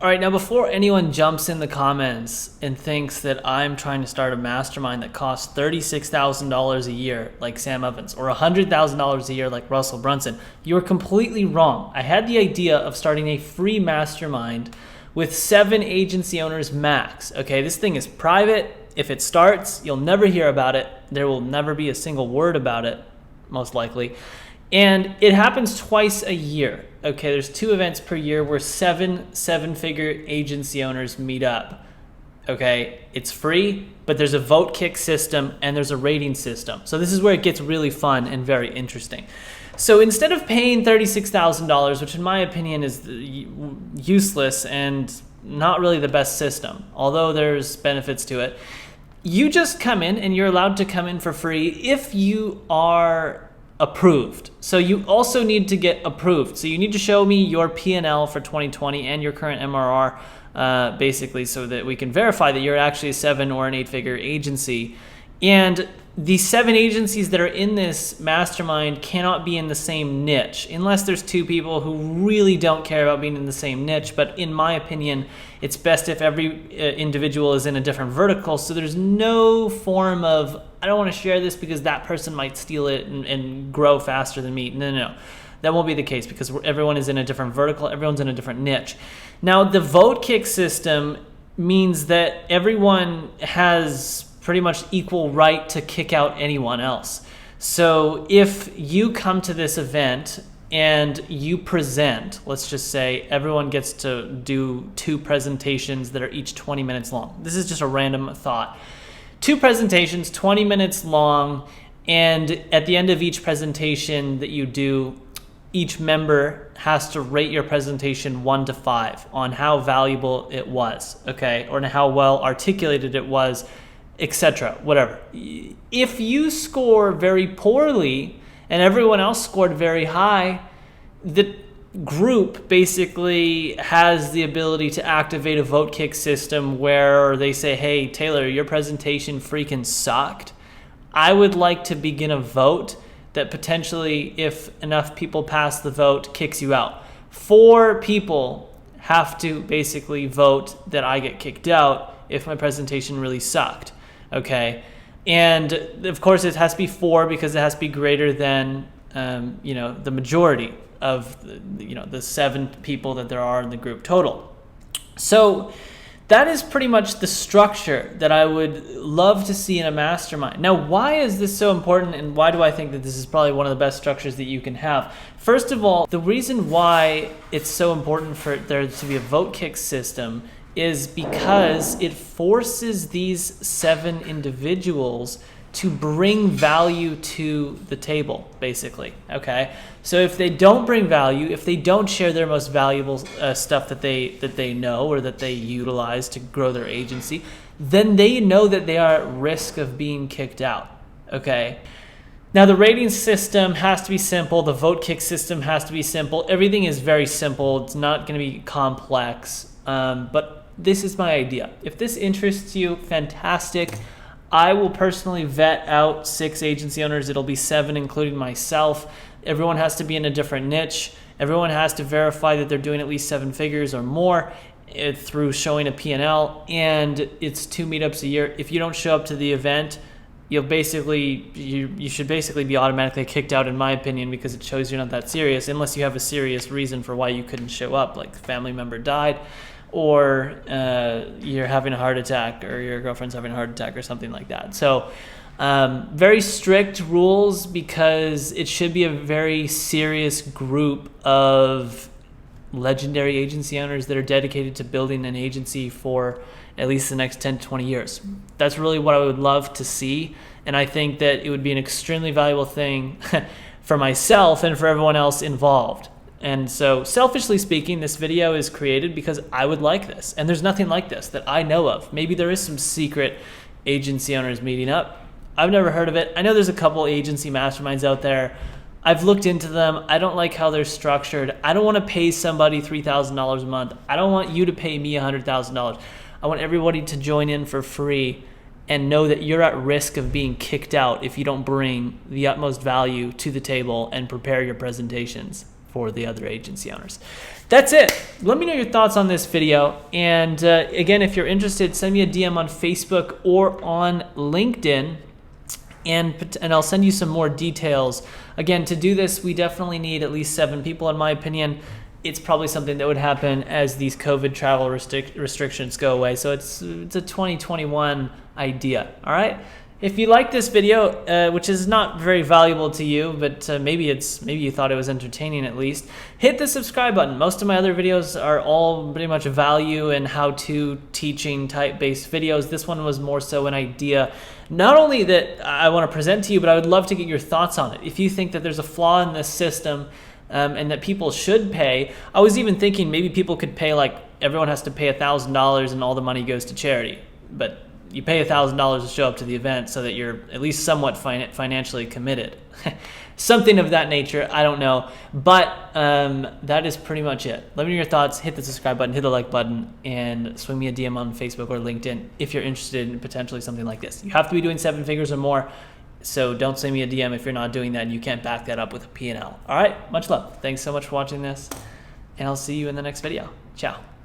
All right, now before anyone jumps in the comments and thinks that I'm trying to start a mastermind that costs $36,000 a year like Sam Evans or $100,000 a year like Russell Brunson, you're completely wrong. I had the idea of starting a free mastermind with 7 agency owners max. Okay, this thing is private. If it starts, you'll never hear about it. There will never be a single word about it, most likely. And it happens twice a year. Okay, there's 2 events per year where 7 seven-figure agency owners meet up. Okay, it's free, but there's a vote kick system and there's a rating system. So this is where it gets really fun and very interesting. So instead of paying $36,000, which in my opinion is useless and not really the best system, although there's benefits to it, you just come in and you're allowed to come in for free if you are approved. So you also need to get approved. So you need to show me your P&L for 2020 and your current MRR, basically, so that we can verify that you're actually a 7 or an 8-figure agency. And the 7 agencies that are in this mastermind cannot be in the same niche unless there's 2 people who really don't care about being in the same niche. But in my opinion, it's best if every individual is in a different vertical. So there's no form of, I don't want to share this because that person might steal it and grow faster than me. No. That won't be the case because everyone is in a different vertical. Everyone's in a different niche. Now, the vote kick system means that everyone has pretty much equal right to kick out anyone else. So if you come to this event and you present, let's just say everyone gets to do 2 presentations that are each 20 minutes long. This is just a random thought. 2 presentations, 20 minutes long, and at the end of each presentation that you do, each member has to rate your presentation 1 to 5 on how valuable it was, okay, or how well articulated it was, etc., whatever. If you score very poorly and everyone else scored very high, the group basically has the ability to activate a vote kick system where they say, hey, Taylor, your presentation freaking sucked. I would like to begin a vote that potentially, if enough people pass the vote, kicks you out. 4 people have to basically vote that I get kicked out if my presentation really sucked. Okay, and of course it has to be 4 because it has to be greater than the majority of the 7 people that there are in the group total. So that is pretty much the structure that I would love to see in a mastermind. Now, why is this so important, and why do I think that this is probably one of the best structures that you can have? First of all, the reason why it's so important for there to be a vote kick system is because it forces these 7 individuals to bring value to the table, basically, okay? So if they don't bring value, if they don't share their most valuable stuff that they know or that they utilize to grow their agency, then they know that they are at risk of being kicked out, okay? Now, the rating system has to be simple. The vote kick system has to be simple. Everything is very simple. It's not going to be complex, but this is my idea. If this interests you, fantastic. I will personally vet out 6 agency owners. It'll be 7, including myself. Everyone has to be in a different niche. Everyone has to verify that they're doing at least 7 figures or more through showing a P&L, and it's 2 meetups a year. If you don't show up to the event, you should basically be automatically kicked out, in my opinion, because it shows you're not that serious, unless you have a serious reason for why you couldn't show up, like a family member died, or you're having a heart attack, or your girlfriend's having a heart attack, or something like that. So very strict rules, because it should be a very serious group of legendary agency owners that are dedicated to building an agency for at least the next 10 to 20 years. That's really what I would love to see, and I think that it would be an extremely valuable thing for myself and for everyone else involved. And so, selfishly speaking, this video is created because I would like this. And there's nothing like this that I know of. Maybe there is some secret agency owners meeting up. I've never heard of it. I know there's a couple agency masterminds out there. I've looked into them. I don't like how they're structured. I don't want to pay somebody $3,000 a month. I don't want you to pay me $100,000. I want everybody to join in for free and know that you're at risk of being kicked out if you don't bring the utmost value to the table and prepare your presentations. for the other agency owners. That's it. Let me know your thoughts on this video. And again, if you're interested, send me a DM on Facebook or on LinkedIn, and I'll send you some more details. Again, to do this, we definitely need at least 7 people, in my opinion. It's probably something that would happen as these COVID travel restrictions go away. So it's a 2021 idea. All right. If you like this video, which is not very valuable to you, but maybe you thought it was entertaining at least, hit the subscribe button. Most of my other videos are all pretty much value and how-to teaching type based videos. This one was more so an idea, not only that I want to present to you, but I would love to get your thoughts on it. If you think that there's a flaw in this system and that people should pay, I was even thinking maybe people could pay, like everyone has to pay $1,000 and all the money goes to charity. But you pay $1,000 to show up to the event so that you're at least somewhat financially committed. Something of that nature, I don't know. But that is pretty much it. Let me know your thoughts. Hit the subscribe button, hit the like button, and swing me a DM on Facebook or LinkedIn if you're interested in potentially something like this. You have to be doing 7 figures or more, so don't send me a DM if you're not doing that and you can't back that up with a P&L. All right, much love. Thanks so much for watching this, and I'll see you in the next video. Ciao.